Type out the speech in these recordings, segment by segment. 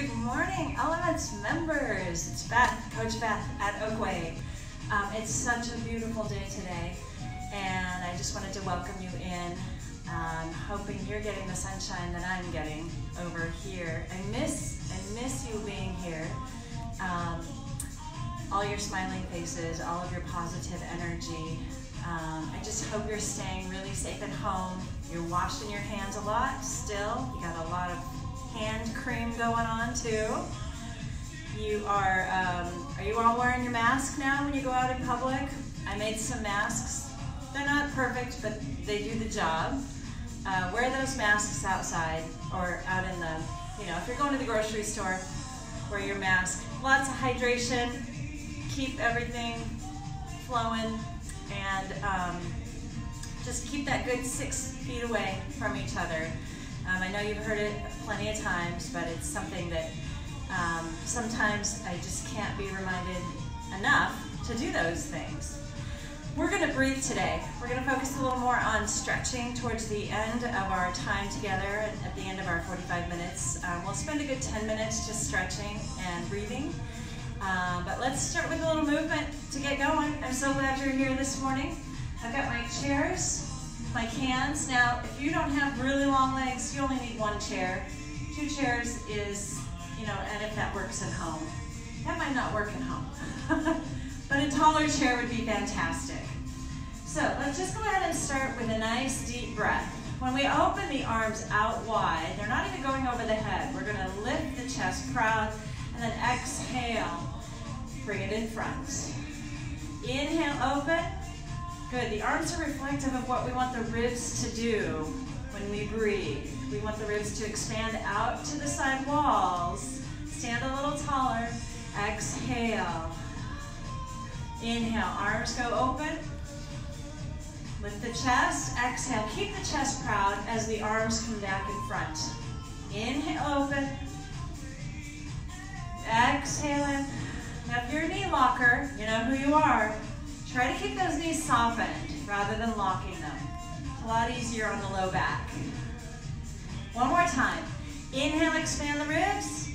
Good morning, Elements members. It's Beth, Coach Beth at Oakway. It's such a beautiful day today, and I just wanted to welcome you in. Hoping you're getting the sunshine that I'm getting over here. I miss you being here. All your smiling faces, all of your positive energy. I just hope you're staying really safe at home. You're washing your hands a lot still. You got a lot of hand cream going on too. You are you all wearing your mask now when you go out in public? I made some masks. They're not perfect, but they do the job. Wear those masks outside or out in the, if you're going to the grocery store, wear your mask. Lots of hydration, keep everything flowing, and just keep that good 6 feet away from each other. I know you've heard it plenty of times, but it's something that sometimes I just can't be reminded enough to do those things. We're going to breathe today. We're going to focus a little more on stretching towards the end of our time together, at the end of our 45 minutes. We'll spend a good 10 minutes just stretching and breathing. But let's start with a little movement to get going. I'm so glad you're here this morning. I've got my chairs, my cans. Now, if you don't have really long legs, you only need 1 chair. 2 chairs is, and if that works at home. That might not work at home. But a taller chair would be fantastic. So let's just go ahead and start with a nice deep breath. When we open the arms out wide, they're not even going over the head. We're going to lift the chest proud, and then exhale, bring it in front. Inhale, open. Good, the arms are reflective of what we want the ribs to do when we breathe. We want the ribs to expand out to the side walls. Stand a little taller. Exhale. Inhale, arms go open. Lift the chest, exhale. Keep the chest proud as the arms come back in front. Inhale, open. Exhale in. Now if you're a knee locker, you know who you are. Try to keep those knees softened rather than locking them. It's a lot easier on the low back. One more time. Inhale, expand the ribs,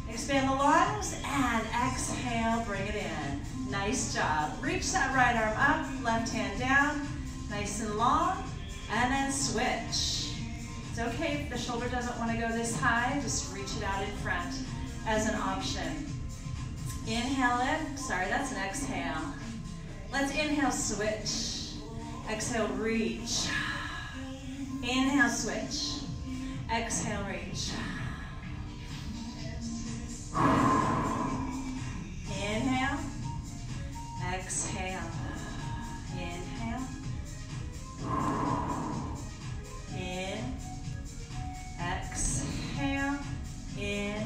expand the lungs, and exhale, bring it in. Nice job. Reach that right arm up, left hand down, nice and long, and then switch. It's okay if the shoulder doesn't want to go this high, just reach it out in front as an option. Inhale in, sorry, that's an exhale. Let's inhale, switch. Exhale, reach. Inhale, switch. Exhale, reach. Inhale. Exhale. Inhale. In. Exhale. In.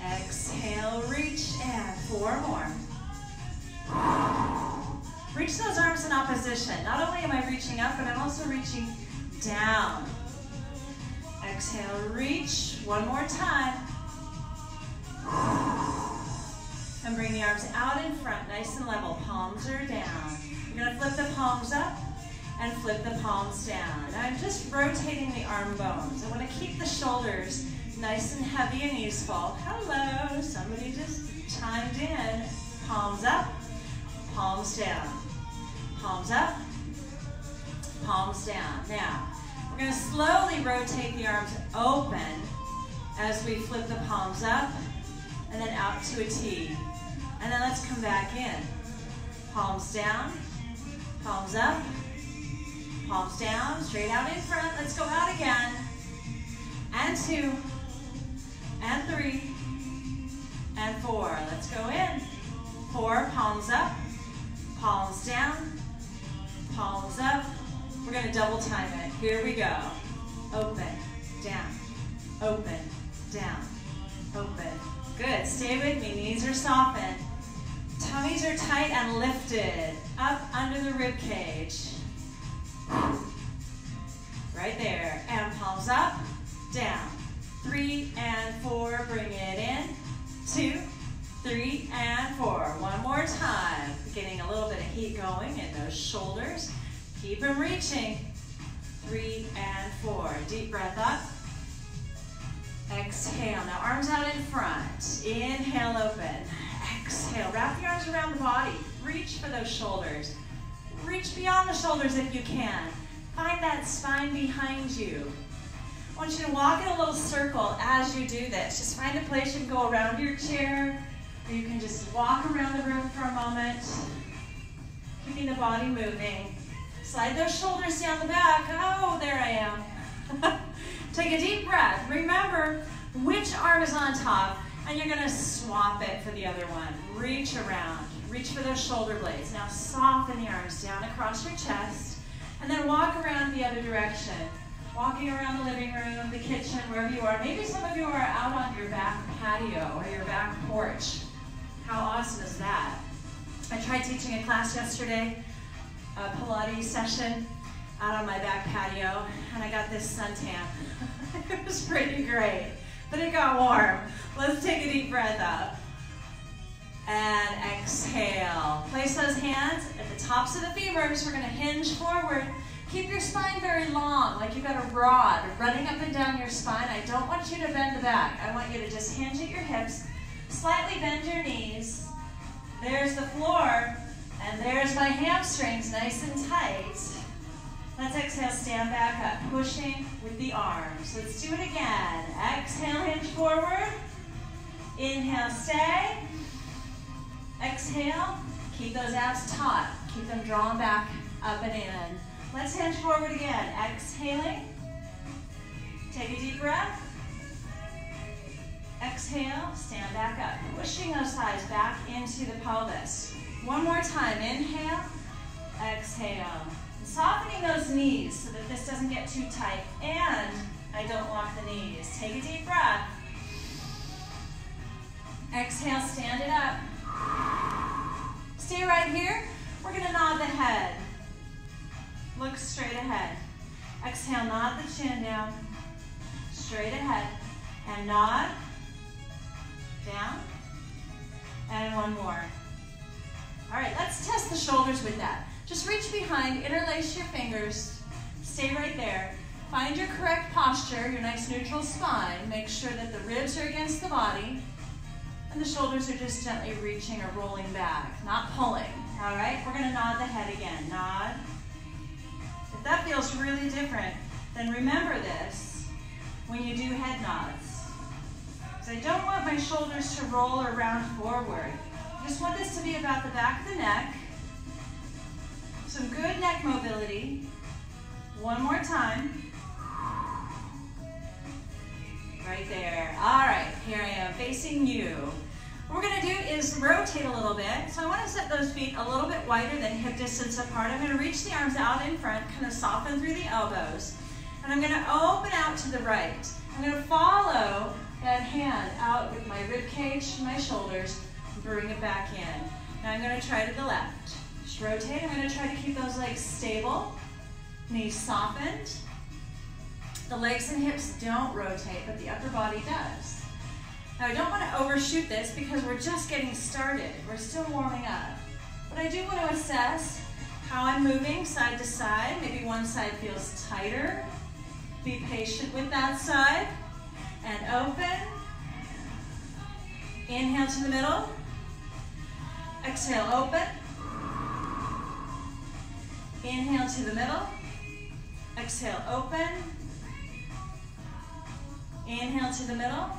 Exhale, reach, and 4 more. Reach those arms in opposition. Not only am I reaching up, but I'm also reaching down. Exhale, reach. 1 more time. And bring the arms out in front, nice and level. Palms are down. You're going to flip the palms up and flip the palms down. Now I'm just rotating the arm bones. I want to keep the shoulders nice and heavy and useful. Hello, somebody just chimed in. Palms up, palms down. Palms up, palms down. Now, we're going to slowly rotate the arms open as we flip the palms up and then out to a T. And then let's come back in. Palms down, palms up, palms down, straight out in front. Let's go out again. And 2, and 3, and 4. Let's go in. 4, palms up, palms down, palms up. We're going to double time it. Here we go. Open, down, open, down, open. Good. Stay with me. Knees are softened. Tummies are tight and lifted. Up under the rib cage. Right there. And palms up, down. 3 and 4. Bring it in. 2, 3, and 4. One more time. Getting a little bit of heat going in those shoulders. Keep them reaching. 3 and 4. Deep breath up. Exhale. exhale. Now arms out in front. Inhale, open. Exhale, wrap the arms around the body. Reach for those shoulders. Reach beyond the shoulders if you can. Find that spine behind you. I want you to walk in a little circle as you do this. Just find a place you can go around your chair, or you can just walk around the room for a moment, keeping the body moving. Slide those shoulders down the back. Oh, there I am. Take a deep breath. Remember which arm is on top, and you're gonna swap it for the other one. Reach around, reach for those shoulder blades. Now soften the arms down across your chest, and then walk around the other direction. Walking around the living room, the kitchen, wherever you are. Maybe some of you are out on your back patio or your back porch. How awesome is that? I tried teaching a class yesterday, a Pilates session, out on my back patio, and I got this suntan. It was pretty great, but it got warm. Let's take a deep breath up. And exhale. Place those hands at the tops of the femurs. We're gonna hinge forward. Keep your spine very long, like you've got a rod running up and down your spine. I don't want you to bend the back. I want you to just hinge at your hips, slightly bend your knees. There's the floor, and there's my hamstrings, nice and tight. Let's exhale, stand back up, pushing with the arms. Let's do it again. Exhale, hinge forward. Inhale, stay. Exhale, keep those abs taut. Keep them drawn back, up and in. Let's hinge forward again. Exhaling. Take a deep breath. Exhale, stand back up. Pushing those thighs back into the pelvis. One more time. Inhale, exhale. Softening those knees so that this doesn't get too tight and I don't lock the knees. Take a deep breath. Exhale, stand it up. Stay right here. We're gonna nod the head. Look straight ahead. Exhale, nod the chin down. Straight ahead. And nod. Down. And one more. All right, let's test the shoulders with that. Just reach behind, interlace your fingers. Stay right there. Find your correct posture, your nice neutral spine. Make sure that the ribs are against the body. And the shoulders are just gently reaching or rolling back, not pulling. All right, we're gonna nod the head again. Nod. If that feels really different, then remember this when you do head nods. So I don't want my shoulders to roll or round forward. I just want this to be about the back of the neck. Some good neck mobility. One more time. Right there. All right, here I am facing you. What we're gonna do is rotate a little bit. So I wanna set those feet a little bit wider than hip distance apart. I'm gonna reach the arms out in front, kind of soften through the elbows. And I'm gonna open out to the right. I'm gonna follow that hand out with my rib cage and my shoulders, and bring it back in. Now I'm gonna try to the left. Just rotate, I'm gonna try to keep those legs stable, knees softened. The legs and hips don't rotate, but the upper body does. Now I don't want to overshoot this because we're just getting started. We're still warming up. But I do want to assess how I'm moving side to side. Maybe one side feels tighter. Be patient with that side. And open. Inhale to the middle. Exhale, open. Inhale to the middle. Exhale, open. Inhale to the middle.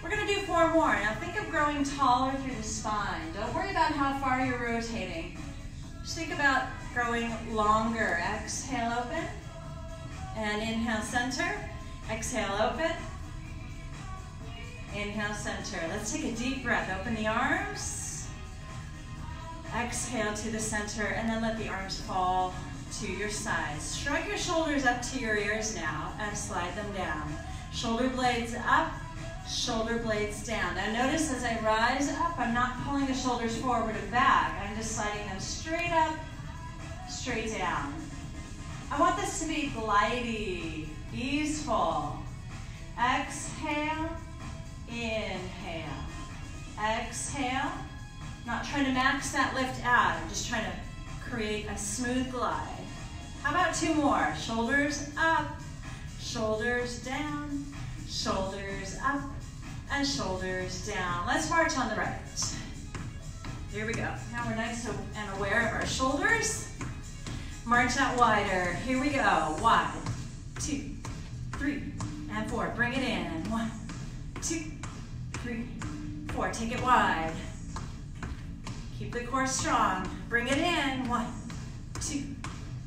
We're gonna do 4 more. Now think of growing taller through the spine. Don't worry about how far you're rotating. Just think about growing longer. Exhale, open. And inhale, center. Exhale, open. Inhale, center. Let's take a deep breath. Open the arms. Exhale to the center, and then let the arms fall to your sides. Shrug your shoulders up to your ears now, and slide them down. Shoulder blades up, shoulder blades down. Now notice as I rise up, I'm not pulling the shoulders forward and back. I'm just sliding them straight up, straight down. I want this to be glidey, easeful. Exhale, inhale. Exhale. Not trying to max that lift out. I'm just trying to create a smooth glide. How about 2 more? Shoulders up, shoulders down, shoulders up, and shoulders down. Let's march on the right. Here we go. Now we're nice and aware of our shoulders. March out wider. Here we go. 1, 2, 3, and 4. Bring it in. 1, 2, 3, 4. Take it wide. Keep the core strong. Bring it in. 1, 2,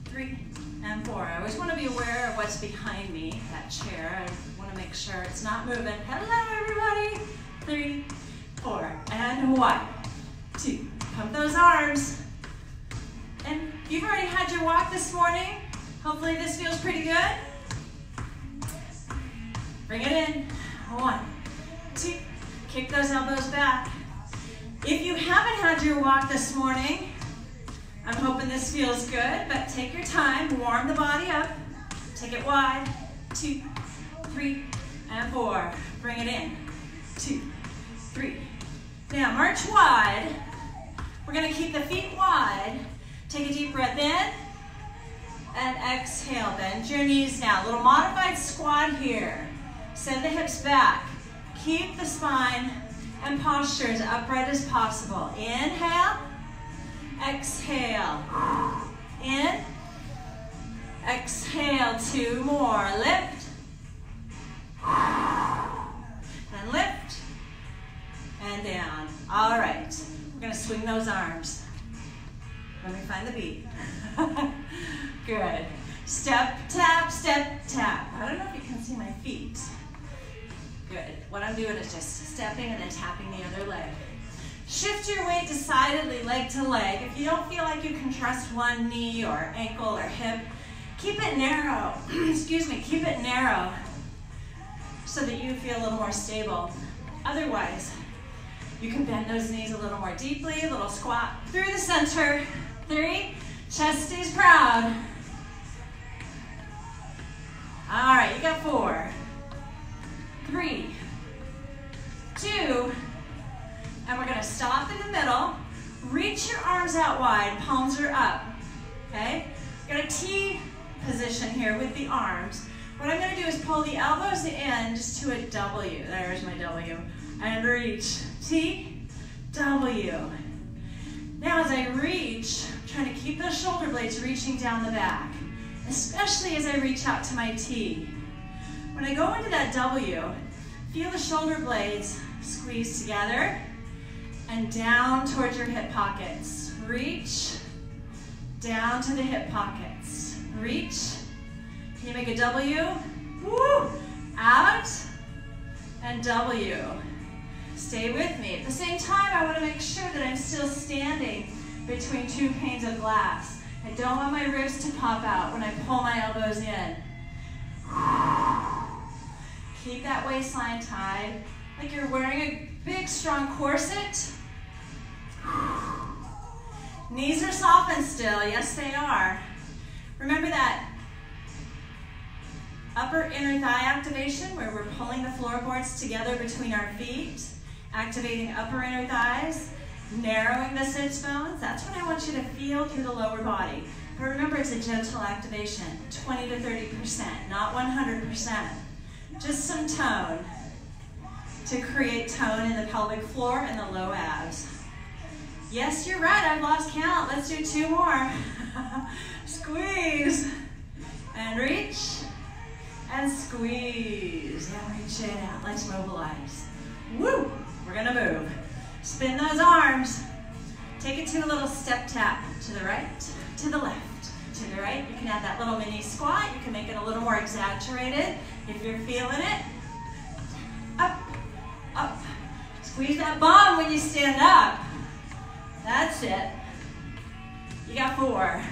3, and 4. I always want to be aware of what's behind me, that chair. I want to make sure it's not moving. Hello, everybody. 3, 4, and 1, 2. Pump those arms. And you've already had your walk this morning. Hopefully this feels pretty good. Bring it in. 1, 2. Kick those elbows back. If you haven't had your walk this morning, I'm hoping this feels good, but take your time, warm the body up. Take it wide. 2, 3, and 4. Bring it in. 2, 3. Now march wide. We're gonna keep the feet wide. Take a deep breath in and exhale. Bend your knees now. A little modified squat here. Send the hips back. Keep the spine and posture as upright as possible. Inhale, exhale. In, exhale. 2 more. Lift, and lift, and down. All right, we're gonna swing those arms. Let me find the beat. Good. Step, tap, step, tap. I don't know if you can see my feet. Good. What I'm doing is just stepping and then tapping the other leg. Shift your weight decidedly leg to leg. If you don't feel like you can trust one knee or ankle or hip, keep it narrow. Excuse me, keep it narrow so that you feel a little more stable. Otherwise, you can bend those knees a little more deeply, a little squat through the center. 3, chest stays proud. All right, you got 4, 3, 2, and we're gonna stop in the middle. Reach your arms out wide, palms are up, okay? We've got a T position here with the arms. What I'm gonna do is pull the elbows in just to a W. There's my W. And reach, T, W. Now as I reach, I'm trying to keep those shoulder blades reaching down the back, especially as I reach out to my T. When I go into that W, feel the shoulder blades squeeze together and down towards your hip pockets. Reach, down to the hip pockets. Reach, can you make a W? Woo! Out, and W. Stay with me. At the same time, I want to make sure that I'm still standing between 2 panes of glass. I don't want my ribs to pop out when I pull my elbows in. Keep that waistline tied, like you're wearing a big, strong corset. Knees are softened still. Yes, they are. Remember that upper inner thigh activation where we're pulling the floorboards together between our feet, activating upper inner thighs, narrowing the sits bones. That's what I want you to feel through the lower body. But remember, it's a gentle activation, 20 to 30%, not 100%. Just some tone to create tone in the pelvic floor and the low abs. Yes, you're right, I've lost count. Let's do 2 more. Squeeze, and reach, and squeeze. Yeah, reach it out, let's mobilize. Woo, we're gonna move. Spin those arms. Take it to a little step tap, to the right, to the left, to the right. You can add that little mini squat. You can make it a little more exaggerated if you're feeling it. Up, up. Squeeze that bum when you stand up. That's it. You got 4,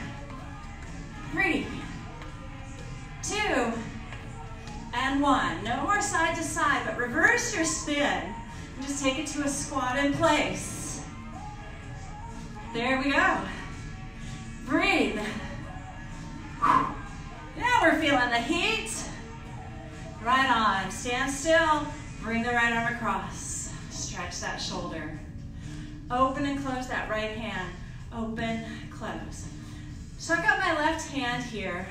3, 2, and 1. No more side to side, but reverse your spin. And just take it to a squat in place. There we go. Breathe. Now we're feeling the heat. Right on. Stand still. Bring the right arm across. Stretch that shoulder. Open and close that right hand. Open, close. So I've got my left hand here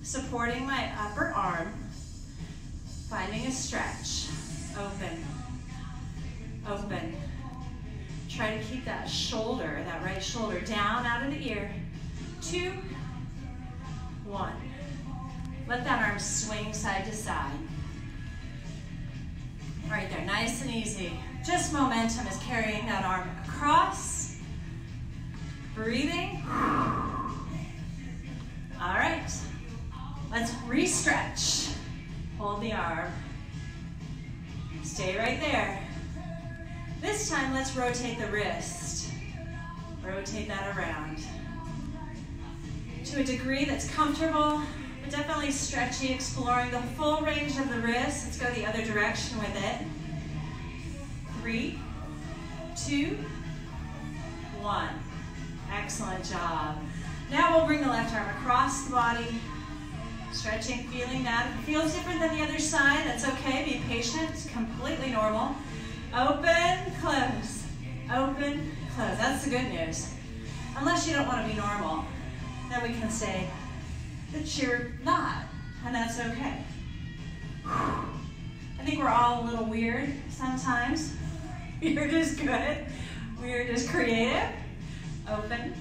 supporting my upper arm, finding a stretch. Open, open. Try to keep that shoulder, that right shoulder down out of the ear. 2, 1. Let that arm swing side to side. Right there, nice and easy. Just momentum is carrying that arm across. Breathing. All right, let's re-stretch. Hold the arm. Stay right there. This time, let's rotate the wrist. Rotate that around. To a degree that's comfortable, but definitely stretchy, exploring the full range of the wrist. Let's go the other direction with it. 3, 2, 1. Excellent job. Now we'll bring the left arm across the body. Stretching, feeling that. If it feels different than the other side, that's okay. Be patient. It's completely normal. Open, close. Open, close. That's the good news. Unless you don't want to be normal, then we can say that you're not, and that's okay. I think we're all a little weird sometimes. Weird is good. Weird is creative. Open,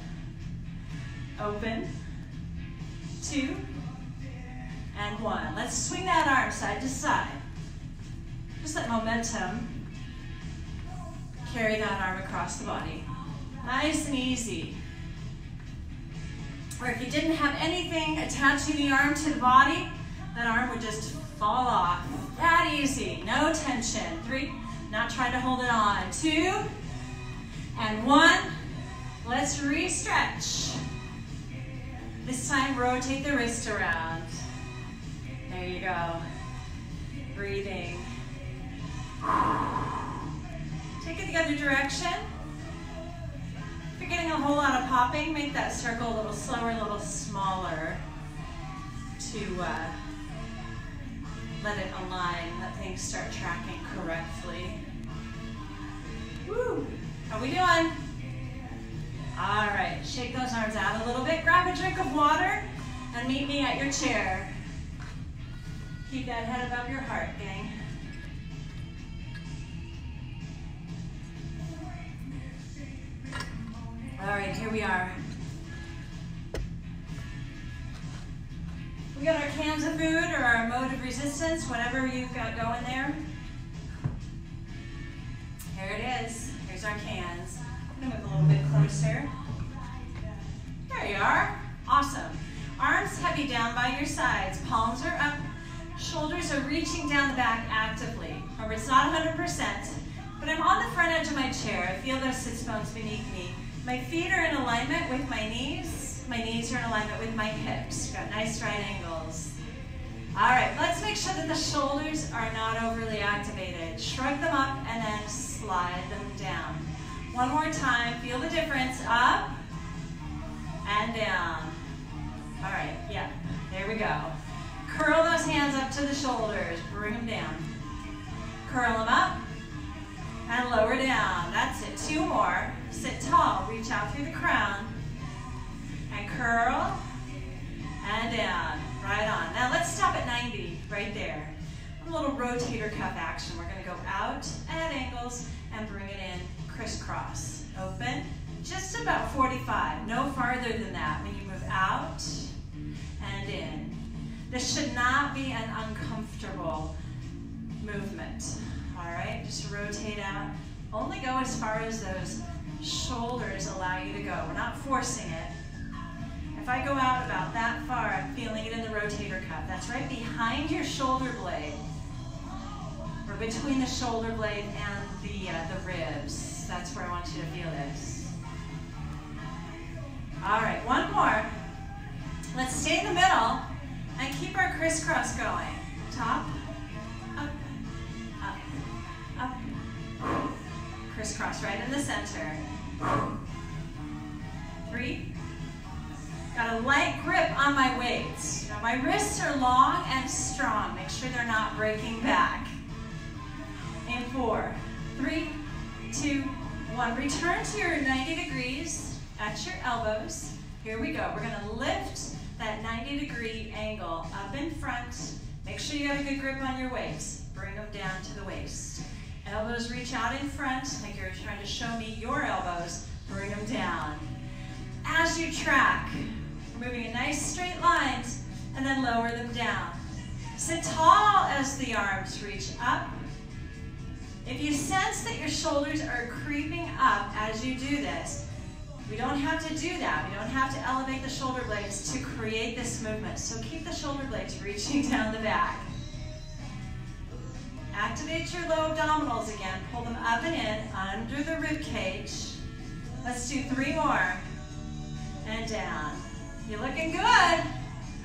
open, 2, and 1. Let's swing that arm side to side. Just let momentum carry that arm across the body. Nice and easy. Or if you didn't have anything attaching the arm to the body, that arm would just fall off. That easy, no tension. 3, not trying to hold it on. 2, and 1. Let's re-stretch. This time, rotate the wrist around. There you go. Breathing. Take it the other direction. If you're getting a whole lot of popping, make that circle a little slower, a little smaller to let it align, let things start tracking correctly. Woo! How we doing? All right, shake those arms out a little bit. Grab a drink of water and meet me at your chair. Keep that head above your heart, gang. All right, here we are. We got our cans of food or our mode of resistance, whatever you've got going there. Here it is. Here's our cans. I'm gonna move a little bit closer. There you are. Awesome. Arms heavy down by your sides. Palms are up. Shoulders are reaching down the back actively. Remember, it's not 100%, but I'm on the front edge of my chair. I feel those sits bones beneath me. My feet are in alignment with my knees. My knees are in alignment with my hips. Got nice right angles. All right, let's make sure that the shoulders are not overly activated. Shrug them up and then slide them down. One more time, feel the difference. Up and down. All right, yeah, there we go. Curl those hands up to the shoulders. Bring them down. Curl them up and lower down. That's it. 2 more. Sit tall. Reach out through the crown. And curl and down. Right on. Now let's stop at 90 right there. A little rotator cuff action. We're going to go out at angles and bring it in crisscross. Open. Just about 45. No farther than that when you move out and in. This should not be an uncomfortable movement. All right, just rotate out. Only go as far as those shoulders allow you to go. We're not forcing it. If I go out about that far, I'm feeling it in the rotator cuff. That's right behind your shoulder blade, or between the shoulder blade and the ribs. That's where I want you to feel this. All right, one more. Let's stay in the middle and keep our crisscross going. Top, up, up, up. Crisscross right in the center. 3. Got a light grip on my weights. Now my wrists are long and strong. Make sure they're not breaking back. And 4, 3, 2, 1. Return to your 90 degrees at your elbows. Here we go. We're going to lift that 90-degree angle up in front. Make sure you have a good grip on your weights. Bring them down to the waist. Elbows Elbows reach out in front, like you're trying to show me your elbows. Bring them down. As you track, we're moving in nice straight lines, and then lower them down. Sit tall as the arms reach up. If you sense that your shoulders are creeping up as you do this, we don't have to do that. We don't have to elevate the shoulder blades to create this movement. So keep the shoulder blades reaching down the back. Activate your low abdominals again. Pull them up and in under the rib cage. Let's do 3 more. And down. You're looking good.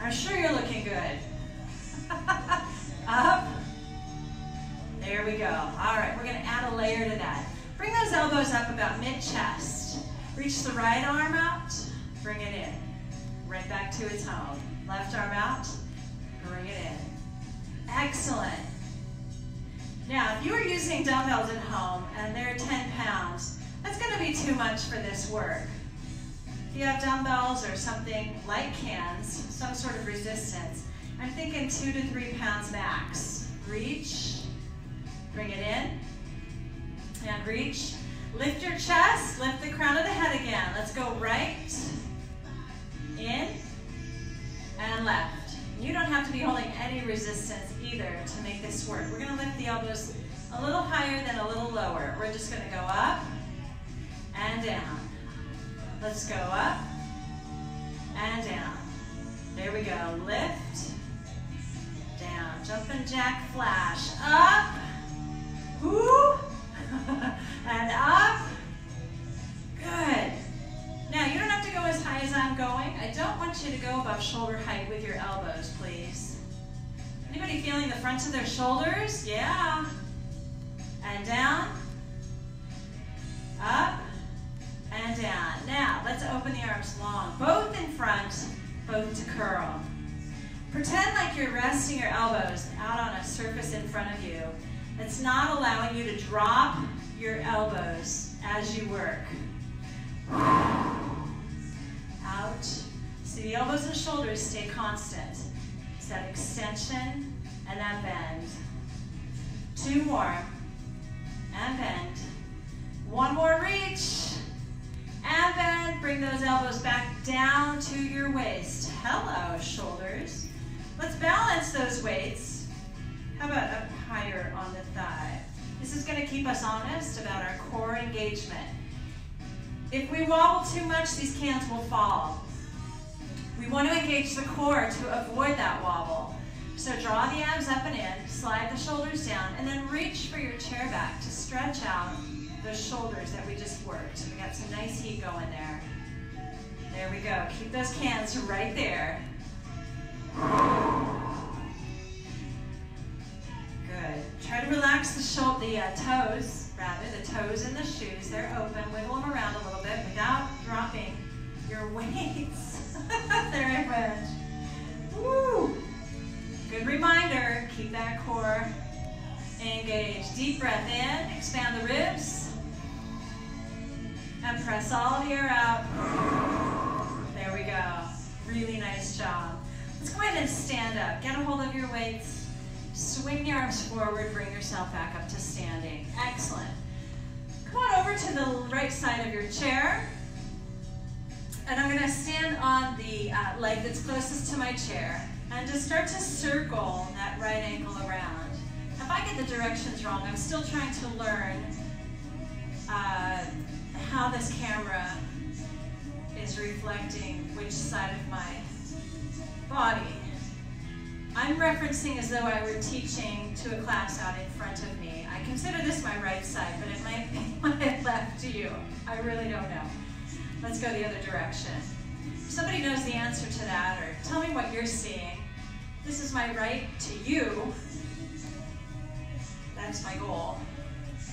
I'm sure you're looking good. Up. There we go. All right, we're going to add a layer to that. Bring those elbows up about mid-chest. Reach the right arm out. Bring it in. Right back to its home. Left arm out. Bring it in. Excellent. Now, if you are using dumbbells at home and they're 10 pounds, that's going to be too much for this work. If you have dumbbells or something like cans, some sort of resistance, I'm thinking 2 to 3 pounds max. Reach, bring it in, and reach. Lift your chest, lift the crown of the head again. Let's go right, in, and left. You don't have to be holding any resistance either to make this work. We're going to lift the elbows a little higher than a little lower. We're just going to go up and down. Let's go up and down. There we go. Lift, down. Jumping jack flash. Up, whoo, and up. Good. Now, you don't have to go as high as I'm going. I don't want you to go above shoulder height with your elbows, please. Anybody feeling the fronts of their shoulders? Yeah. And down, up, and down. Now, let's open the arms long, both in front, both to curl. Pretend like you're resting your elbows out on a surface in front of you that's not allowing you to drop your elbows as you work. Out. See, the elbows and shoulders stay constant. It's that extension and that bend. 2 more. And bend. 1 more reach. And bend. Bring those elbows back down to your waist. Hello, shoulders. Let's balance those weights. How about up higher on the thigh? This is going to keep us honest about our core engagement. If we wobble too much, these cans will fall. We want to engage the core to avoid that wobble. So draw the abs up and in, slide the shoulders down, and then reach for your chair back to stretch out those shoulders that we just worked. We got some nice heat going there. There we go. Keep those cans right there. Good. Try to relax the toes, the toes in the shoes. They're open. Wiggle them around a little bit without dropping your weights. There it went. Woo! Good reminder, keep that core engaged. Deep breath in, expand the ribs, and press all the air out. There we go. Really nice job. Let's go ahead and stand up. Get a hold of your weights. Swing the arms forward, bring yourself back up to standing. Excellent. Come on over to the right side of your chair. And I'm going to stand on the leg that's closest to my chair and just start to circle that right ankle around. If I get the directions wrong, I'm still trying to learn how this camera is reflecting which side of my body. I'm referencing as though I were teaching to a class out in front of me. I consider this my right side, but it might be my left to you. I really don't know. Let's go the other direction. If somebody knows the answer to that, or tell me what you're seeing. This is my right to you. That's my goal.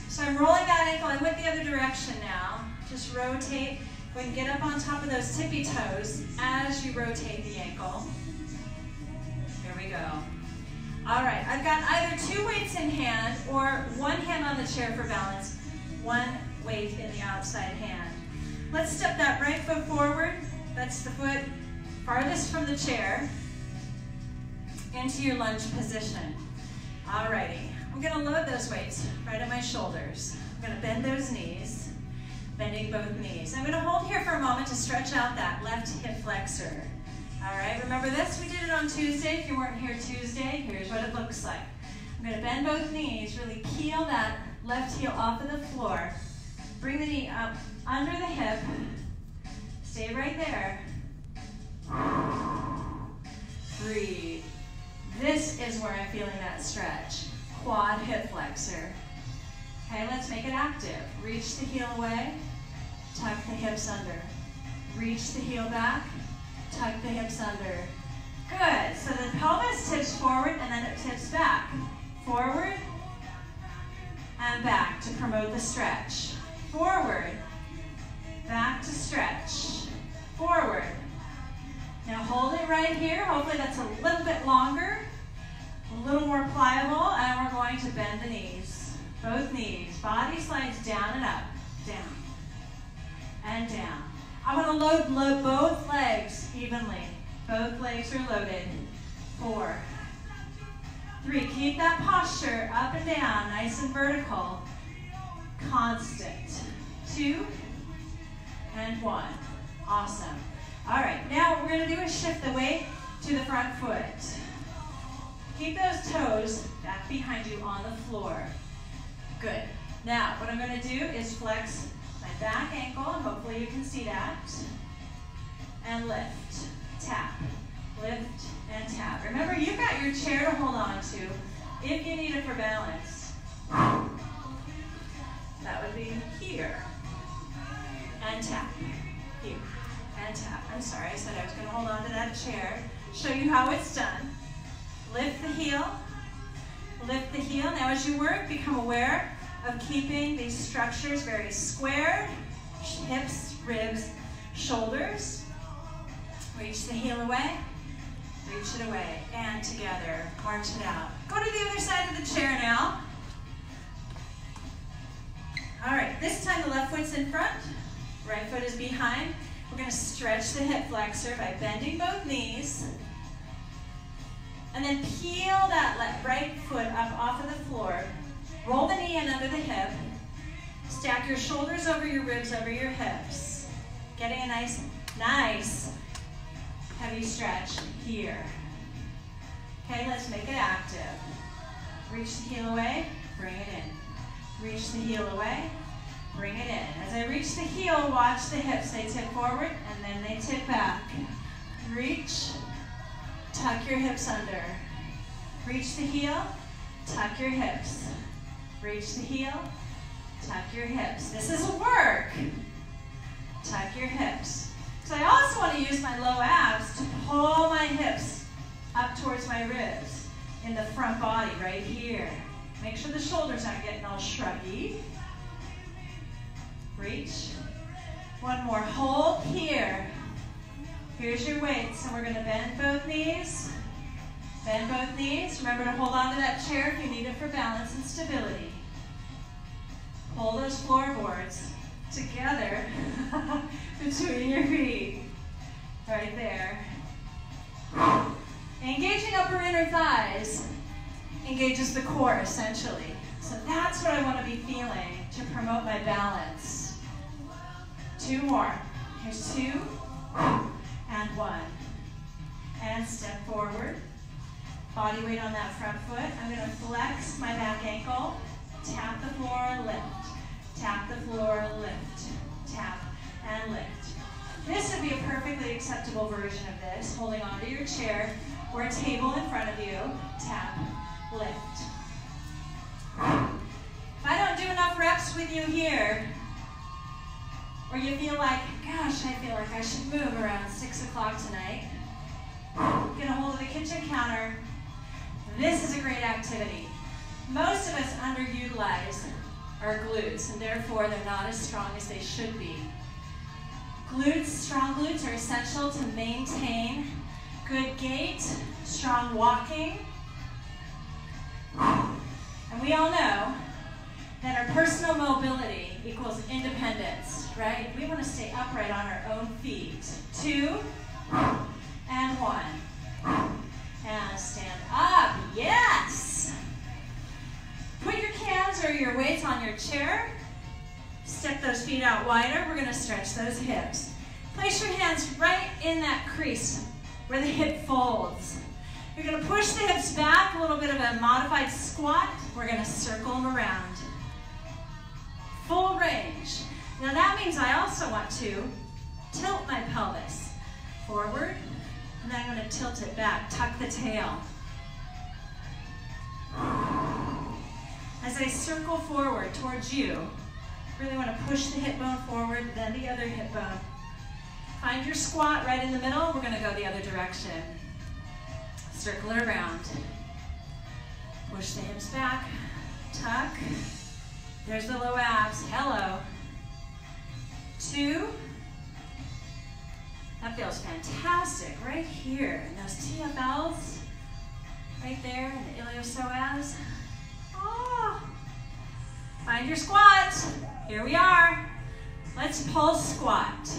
So I'm rolling that ankle. I went the other direction now. Just rotate. Go ahead and get up on top of those tippy toes as you rotate the ankle. Here we go. All right, I've got either 2 weights in hand or 1 hand on the chair for balance, 1 weight in the outside hand. Let's step that right foot forward. That's the foot farthest from the chair into your lunge position. All righty, I'm gonna load those weights right at my shoulders. I'm gonna bend those knees, bending both knees. I'm gonna hold here for a moment to stretch out that left hip flexor. All right, remember this? We did it on Tuesday. If you weren't here Tuesday, here's what it looks like. I'm gonna bend both knees, really peel that left heel off of the floor. Bring the knee up under the hip. Stay right there. Breathe. This is where I'm feeling that stretch. Quad hip flexor. Okay, let's make it active. Reach the heel away, tuck the hips under. Reach the heel back, tuck the hips under. Good, so the pelvis tips forward and then it tips back. Forward and back to promote the stretch. Forward, back to stretch. Forward. Now hold it right here. Hopefully that's a little bit longer, a little more pliable, and we're going to bend the knees. Both knees. Body slides down and up. Down and down. I'm going to load both legs evenly. Both legs are loaded. 4, 3. Keep that posture up and down, nice and vertical. Constant. 2 and 1. Awesome. All right, now what we're going to do is shift the weight to the front foot. Keep those toes back behind you on the floor. Good. Now, what I'm going to do is flex my back ankle, and hopefully you can see that, and lift, tap, lift, and tap. Remember, you've got your chair to hold on to if you need it for balance. That would be here, and tap, here, and tap. I'm sorry, I said I was going to hold on to that chair. Show you how it's done. Lift the heel. Lift the heel. Now as you work, become aware of keeping these structures very squared. Hips, ribs, shoulders. Reach the heel away. Reach it away. And together. March it out. Go to the other side of the chair now. All right, this time the left foot's in front. Right foot is behind. We're going to stretch the hip flexor by bending both knees. And then peel that right foot up off of the floor. Roll the knee in under the hip. Stack your shoulders over your ribs, over your hips. Getting a nice heavy stretch here. Okay, let's make it active. Reach the heel away, bring it in. Reach the heel away, bring it in. As I reach the heel, watch the hips. They tip forward and then they tip back. Reach. Tuck your hips under. Reach the heel, tuck your hips. Reach the heel, tuck your hips. This is work. Tuck your hips. So I also want to use my low abs to pull my hips up towards my ribs in the front body right here. Make sure the shoulders aren't getting all shruggy. Reach. One more. Hold here. Here's your weights, and we're going to bend both knees. Bend both knees. Remember to hold on to that chair if you need it for balance and stability. Pull those floorboards together between your feet. Right there. Engaging upper inner thighs engages the core, essentially. So that's what I want to be feeling to promote my balance. 2 more. Here's 2. And 1. And step forward. Body weight on that front foot. I'm going to flex my back ankle. Tap the floor, lift. Tap the floor, lift. Tap and lift. This would be a perfectly acceptable version of this. Holding onto your chair or a table in front of you. Tap, lift. If I don't do enough reps with you here, or you feel like, gosh, I feel like I should move around 6 o'clock tonight, get a hold of the kitchen counter. This is a great activity. Most of us underutilize our glutes, and therefore they're not as strong as they should be. Glutes, strong glutes are essential to maintain good gait, strong walking. And we all know that our personal mobility equals independence, right? We want to stay upright on our own feet. 2 and 1. And stand up. Yes! hands or your weights on your chair. Step those feet out wider. We're going to stretch those hips. Place your hands right in that crease where the hip folds. You're going to push the hips back, a little bit of a modified squat. We're going to circle them around. Full range. Now that means I also want to tilt my pelvis forward, and then I'm going to tilt it back, tuck the tail. As I circle forward towards you, really want to push the hip bone forward, then the other hip bone. Find your squat right in the middle. We're going to go the other direction. Circle it around. Push the hips back, tuck. There's the low abs. Hello. 2. That feels fantastic right here. And those TFLs right there, and the iliopsoas. Oh. Find your squat. Here we are. Let's pulse squat.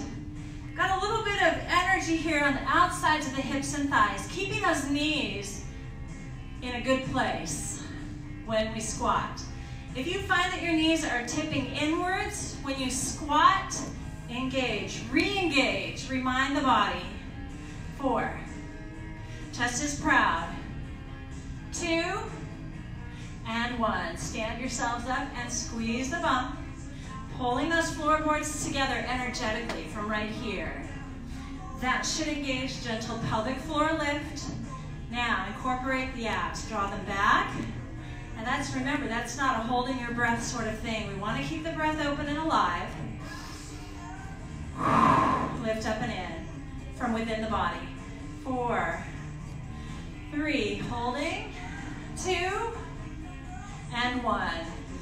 Got a little bit of energy here on the outsides of the hips and thighs, keeping those knees in a good place when we squat. If you find that your knees are tipping inwards when you squat, engage, re-engage, remind the body. 4. Chest is proud. 2, and 1. Stand yourselves up and squeeze the bump. Pulling those floorboards together energetically from right here. That should engage gentle pelvic floor lift. Now incorporate the abs, draw them back. And that's, remember, that's not a holding your breath sort of thing. We want to keep the breath open and alive. Lift up and in from within the body. 4, 3, holding. 2, and 1.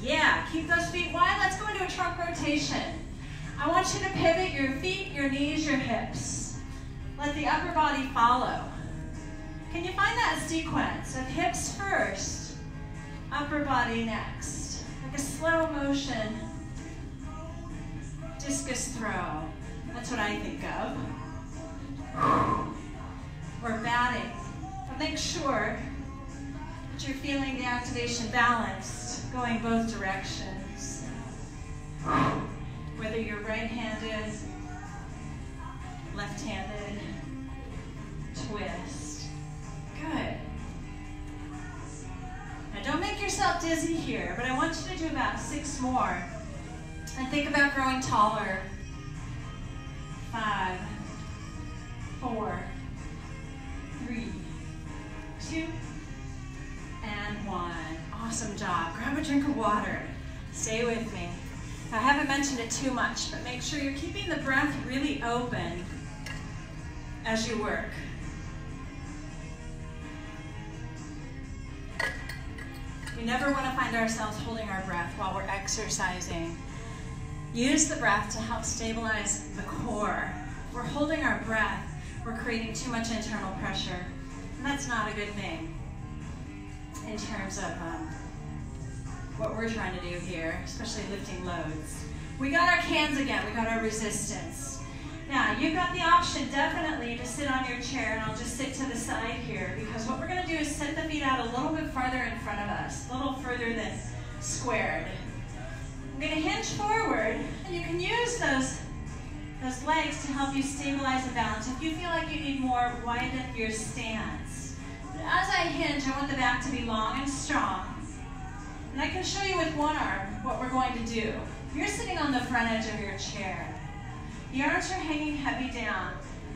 Yeah, keep those feet wide. Let's go into a trunk rotation. I want you to pivot your feet, your knees, your hips. Let the upper body follow. Can you find that sequence of hips first, upper body next? Like a slow motion discus throw. That's what I think of. Or batting. But make sure that you're feeling the activation balanced, going both directions. Whether you're right-handed, left-handed, twist. Good. Now don't make yourself dizzy here, but I want you to do about 6 more. And think about growing taller. 5, 4, 3, 2, and 1. Awesome job. Grab a drink of water. Stay with me. I haven't mentioned it too much, but make sure you're keeping the breath really open as you work. We never want to find ourselves holding our breath while we're exercising. Use the breath to help stabilize the core. If we're holding our breath, we're creating too much internal pressure, and that's not a good thing in terms of what we're trying to do here, especially lifting loads. We got our cans again, we got our resistance. Now, you've got the option definitely to sit on your chair, and I'll just sit to the side here, because what we're gonna do is set the feet out a little bit farther in front of us, a little further than squared. I'm gonna hinge forward, and you can use those legs to help you stabilize and balance. If you feel like you need more, widen your stance. But as I hinge, I want the back to be long and strong. And I can show you with one arm what we're going to do. You're sitting on the front edge of your chair. The arms are hanging heavy down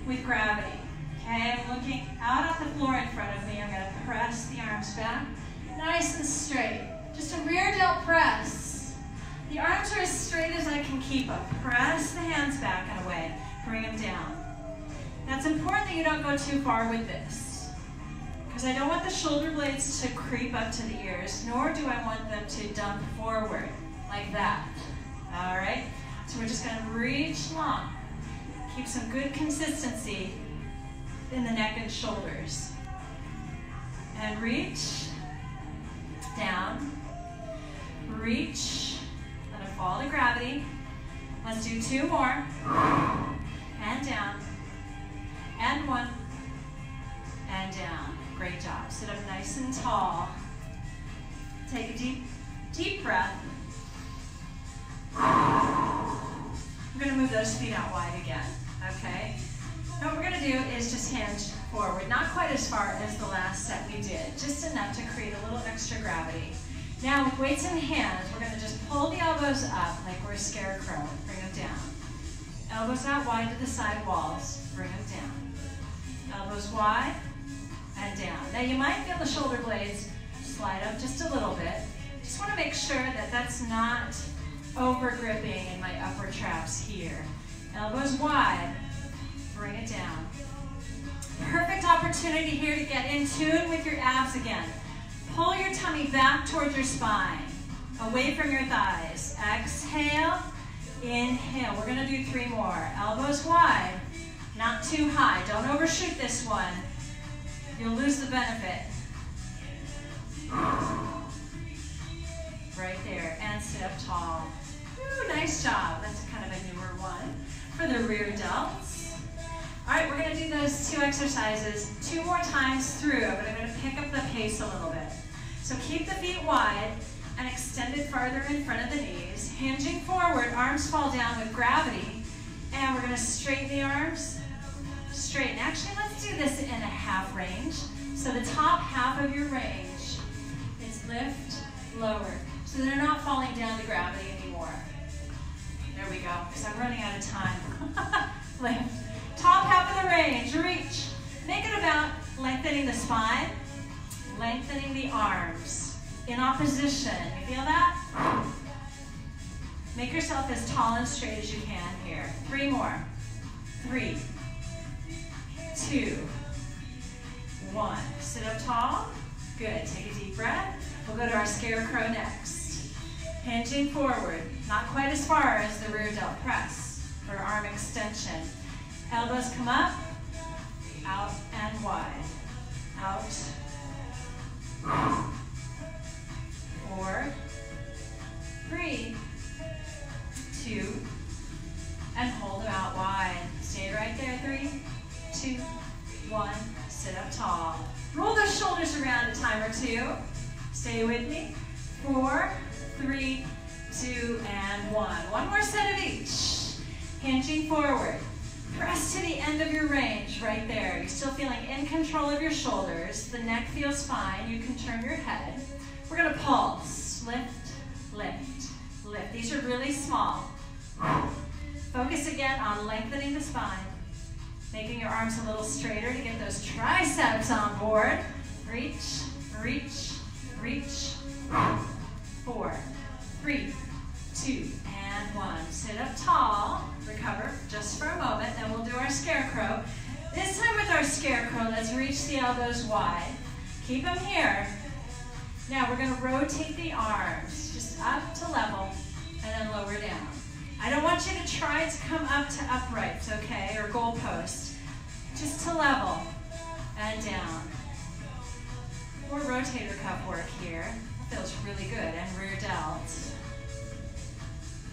with gravity. Okay, I'm looking out at the floor in front of me. I'm gonna press the arms back, nice and straight. Just a rear delt press. The arms are as straight as I can keep them. Press the hands back and away, bring them down. Now it's important that you don't go too far with this, because I don't want the shoulder blades to creep up to the ears, nor do I want them to dump forward like that. All right, so we're just gonna reach long. Keep some good consistency in the neck and shoulders. And reach, down, reach, let it fall to gravity. Let's do 2 more. And down, and 1, and down. Great job. Sit up nice and tall. Take a deep Deep breath. I'm going to move those feet out wide again, okay? Now what we're going to do is just hinge forward, not quite as far as the last set we did, just enough to create a little extra gravity. Now with weights in hand, we're going to just pull the elbows up like we're a scarecrow, bring them down. Elbows out wide to the side walls, bring them down. Elbows wide and down. Now you might feel the shoulder blades slide up just a little bit. Just want to make sure that that's not over gripping in my upper traps here. Elbows wide, bring it down. Perfect opportunity here to get in tune with your abs again. Pull your tummy back towards your spine, away from your thighs. Exhale, inhale. We're going to do 3 more. Elbows wide, not too high. Don't overshoot this one. You'll lose the benefit. Right there, and sit up tall. Ooh, nice job. That's kind of a newer one for the rear delts. All right, we're going to do those 2 exercises 2 more times through, but I'm going to pick up the pace a little bit. So keep the feet wide and extend it farther in front of the knees. Hinging forward, arms fall down with gravity, and we're going to straighten the arms. Straighten. Actually, let's do this in a half range. So the top half of your range is lift, lower. So they're not falling down to gravity anymore. There we go, because I'm running out of time. Lift. Top half of the range, reach. Make it about lengthening the spine, lengthening the arms. In opposition, you feel that? Make yourself as tall and straight as you can here. 3 more. 3, 2, 1. Sit up tall. Good, take a deep breath. We'll go to our scarecrow next. Hinging forward, not quite as far as the rear delt press or arm extension. Elbows come up, out and wide. Out. 4, 3, 2, and hold them out wide. Stay right there. 3, 2, 1. Sit up tall. Roll those shoulders around a time or 2. Stay with me. 4, 3, 2, and 1. One more set of each. Hinging forward. Press to the end of your range right there. You're still feeling in control of your shoulders. The neck feels fine. You can turn your head. We're going to pulse. Lift, lift, lift. These are really small. Focus again on lengthening the spine. Making your arms a little straighter to get those triceps on board. Reach, reach, reach. 4, 3, 2, and 1. Sit up tall. Recover just for a moment, then we'll do our scarecrow. This time with our scarecrow, let's reach the elbows wide. Keep them here. Now we're going to rotate the arms just up to level and then lower down. I don't want you to try to come up to uprights, okay, or goalposts. Just to level and down. More rotator cuff work here. Feels really good, and rear delt.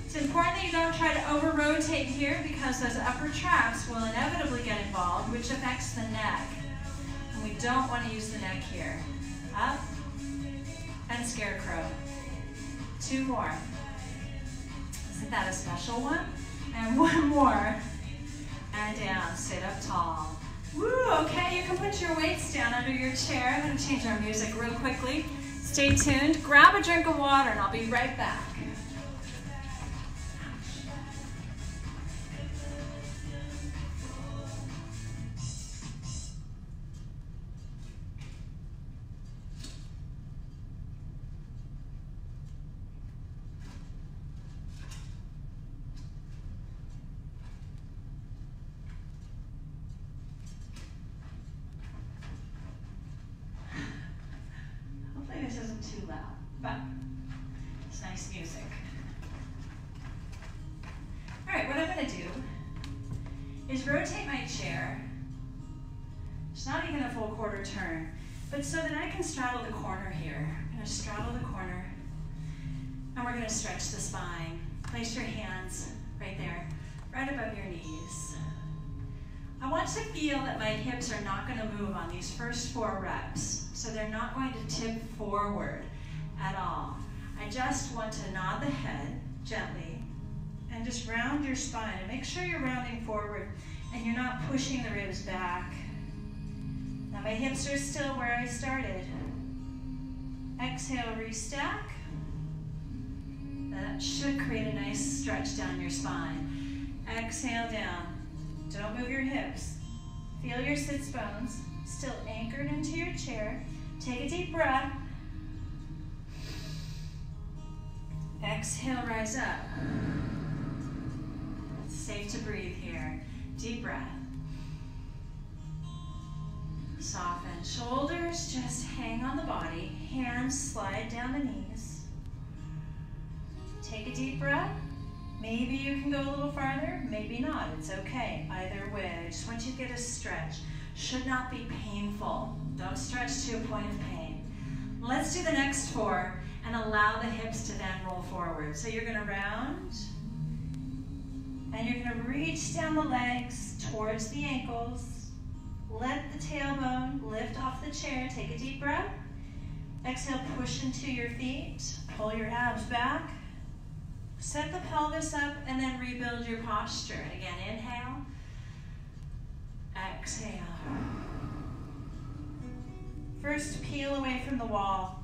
It's important that you don't try to over-rotate here because those upper traps will inevitably get involved, which affects the neck. And we don't want to use the neck here. Up and scarecrow. 2 more. Isn't that a special one? And 1 more. And down, sit up tall. Woo, okay, you can put your weights down under your chair. I'm going to change our music real quickly. Stay tuned. Grab a drink of water and I'll be right back. This isn't too loud, but it's nice music. All right, what I'm going to do is rotate my chair. It's not even a full quarter turn, but so that I can straddle the corner here. I'm going to straddle the corner, and we're going to stretch the spine. Place your hands right there, right above your knees. I want to feel that my hips are not going to move on these first 4 reps. So they're not going to tip forward at all. I just want to nod the head gently and just round your spine. And make sure you're rounding forward and you're not pushing the ribs back. Now my hips are still where I started. Exhale, restack. That should create a nice stretch down your spine. Exhale down. Don't move your hips. Feel your sits bones still anchored into your chair. Take a deep breath. Exhale, rise up. It's safe to breathe here. Deep breath. Soften. Shoulders just hang on the body. Hands slide down the knees. Take a deep breath. Maybe you can go a little farther, maybe not. It's okay. Either way, I just want you to get a stretch. Should not be painful. Don't stretch to a point of pain. Let's do the next 4 and allow the hips to then roll forward. So you're going to round and you're going to reach down the legs towards the ankles. Let the tailbone lift off the chair. Take a deep breath. Exhale, push into your feet. Pull your abs back. Set the pelvis up and then rebuild your posture. And again, inhale. Exhale. First, peel away from the wall.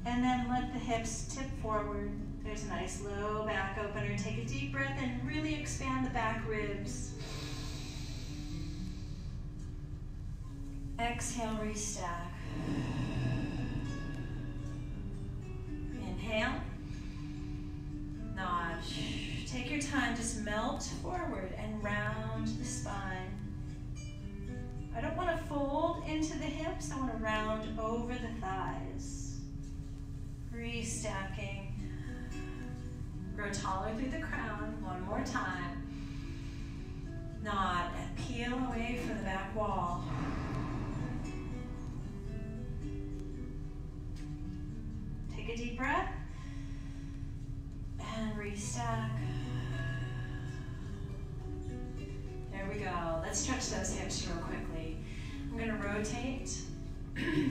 And then let the hips tip forward. There's a nice low back opener. Take a deep breath and really expand the back ribs. Exhale, restack. Inhale. Nod. Take your time, just melt forward and round the spine. I don't want to fold into the hips, I want to round over the thighs. Restacking. Grow taller through the crown, one more time. Nod and peel away from the back wall. Take a deep breath. And restack. There we go. Let's stretch those hips real quickly. I'm going to rotate.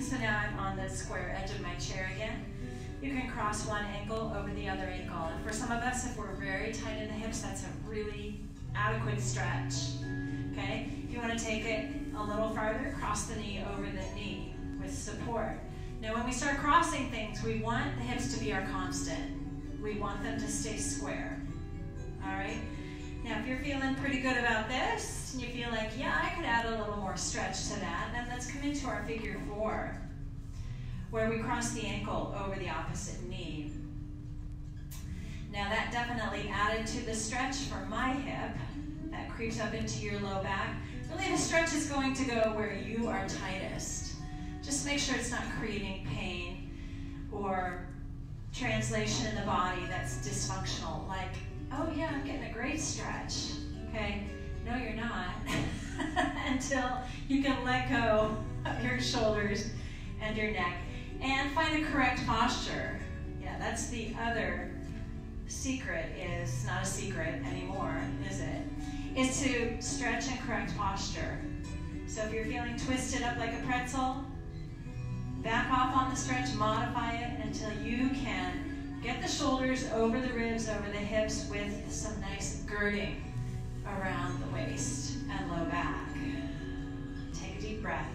So now I'm on the square edge of my chair again. You can cross one ankle over the other ankle. And for some of us, if we're very tight in the hips, that's a really adequate stretch. Okay? If you want to take it a little farther, cross the knee over the knee with support. Now when we start crossing things, we want the hips to be our constant. We want them to stay square. All right? Now, if you're feeling pretty good about this, and you feel like, yeah, I could add a little more stretch to that, then let's come into our figure 4, where we cross the ankle over the opposite knee. Now, that definitely added to the stretch for my hip. That creeps up into your low back. Really, the stretch is going to go where you are tightest. Just make sure it's not creating pain or translation in the body that's dysfunctional, like, oh yeah, I'm getting a great stretch. Okay, no you're not, until you can let go of your shoulders and your neck and find a correct posture. Yeah, that's the other secret, is not a secret anymore, is it? Is to stretch and correct posture. So if you're feeling twisted up like a pretzel, back off on the stretch, modify it until you can get the shoulders over the ribs, over the hips with some nice girding around the waist and low back. Take a deep breath.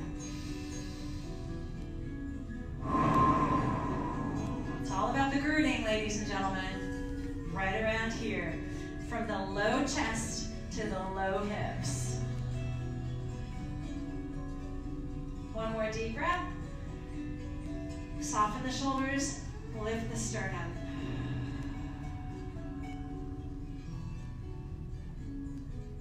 It's all about the girding, ladies and gentlemen. Right around here, from the low chest to the low hips. One more deep breath. Soften the shoulders, lift the sternum.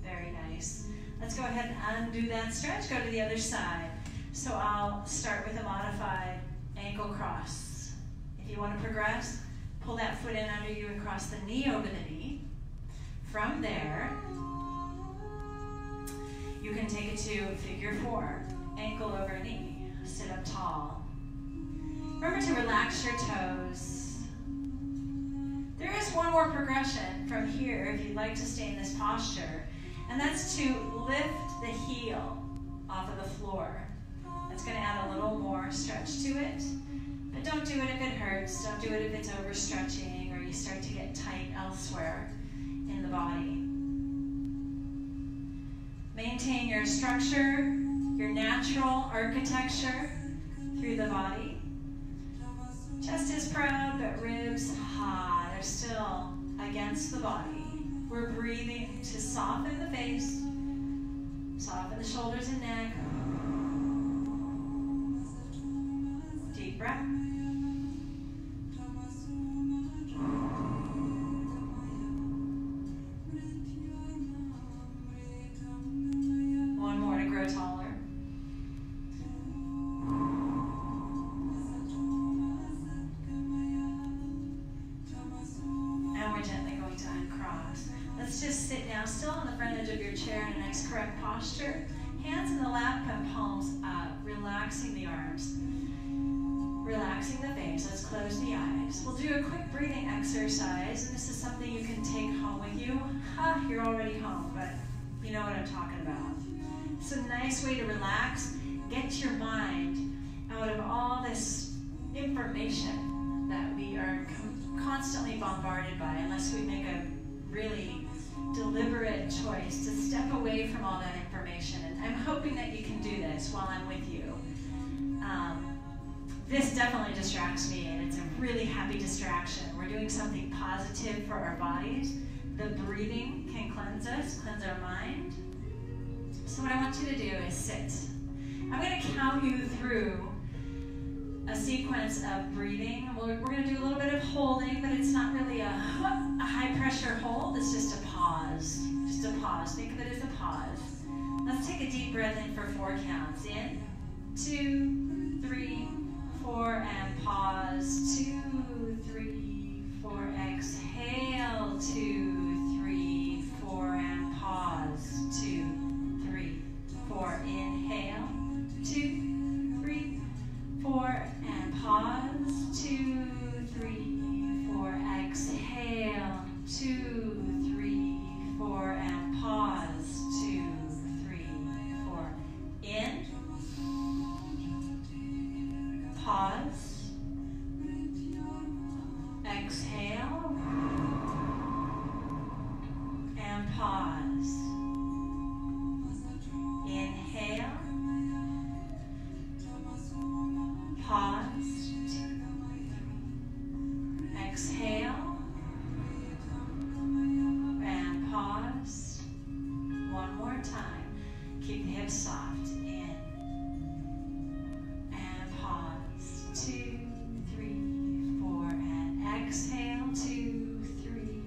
Very nice. Let's go ahead and undo that stretch. Go to the other side. So I'll start with a modified ankle cross. If you want to progress, pull that foot in under you and cross the knee over the knee. From there, you can take it to figure 4, ankle over knee. Sit up tall. Remember to relax your toes. There is one more progression from here if you'd like to stay in this posture, and that's to lift the heel off of the floor. That's going to add a little more stretch to it, But don't do it if it hurts. Don't do it if it's overstretching or you start to get tight elsewhere in the body. Maintain your structure, your natural architecture through the body. Chest is proud, but ribs, they're still against the body. We're breathing to soften the face, soften the shoulders and neck. Deep breath. One more to grow taller. And we're gently going to uncross. Let's just sit now, still on the front edge of your chair in a nice correct posture. Hands in the lap and palms up, relaxing the arms. Relaxing the face. Let's close the eyes. We'll do a quick breathing exercise, and this is something you can take home with you. You're already home, but you know what I'm talking about. It's a nice way to relax, get your mind out of all this information that we are constantly bombarded by, unless we make a really deliberate choice to step away from all that information. And I'm hoping that you can do this while I'm with you. This definitely distracts me, and it's a really happy distraction. We're doing something positive for our bodies. The breathing can cleanse us, cleanse our mind. So what I want you to do is sit. I'm going to count you through a sequence of breathing. We're going to do a little bit of holding, but it's not really a high pressure hold. It's just a pause. Just a pause. Think of it as a pause. Let's take a deep breath in for 4 counts. In, 2, 3, 4, and pause. 2, 3, 4. Exhale. 2, 3, 4, and pause. 2, 3, 4. Inhale. 2, 3, 4, and pause. 2, 3, 4. Exhale. 2, 3, 4, and pause. 2, 3, 4. In. Pause. Exhale. And pause. Inhale. Pause. Exhale. And pause. One more time. Keep the hips soft. In. And pause. 2, 3, 4. And exhale. 2, 3,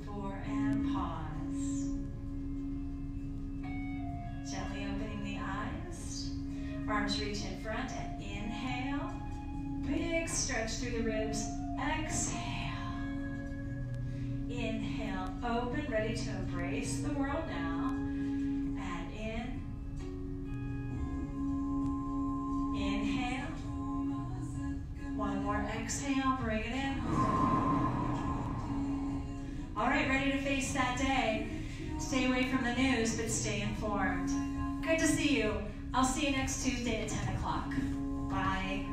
4. And pause. Gently opening the eyes. Arms reach in front and inhale. Big stretch through the ribs. Exhale. Inhale. Open, ready to embrace the world now. And in. Inhale. One more exhale. Bring it in. All right, ready to face that day. Stay away from the news, but stay informed. Good to see you. I'll see you next Tuesday at 10 o'clock. Bye.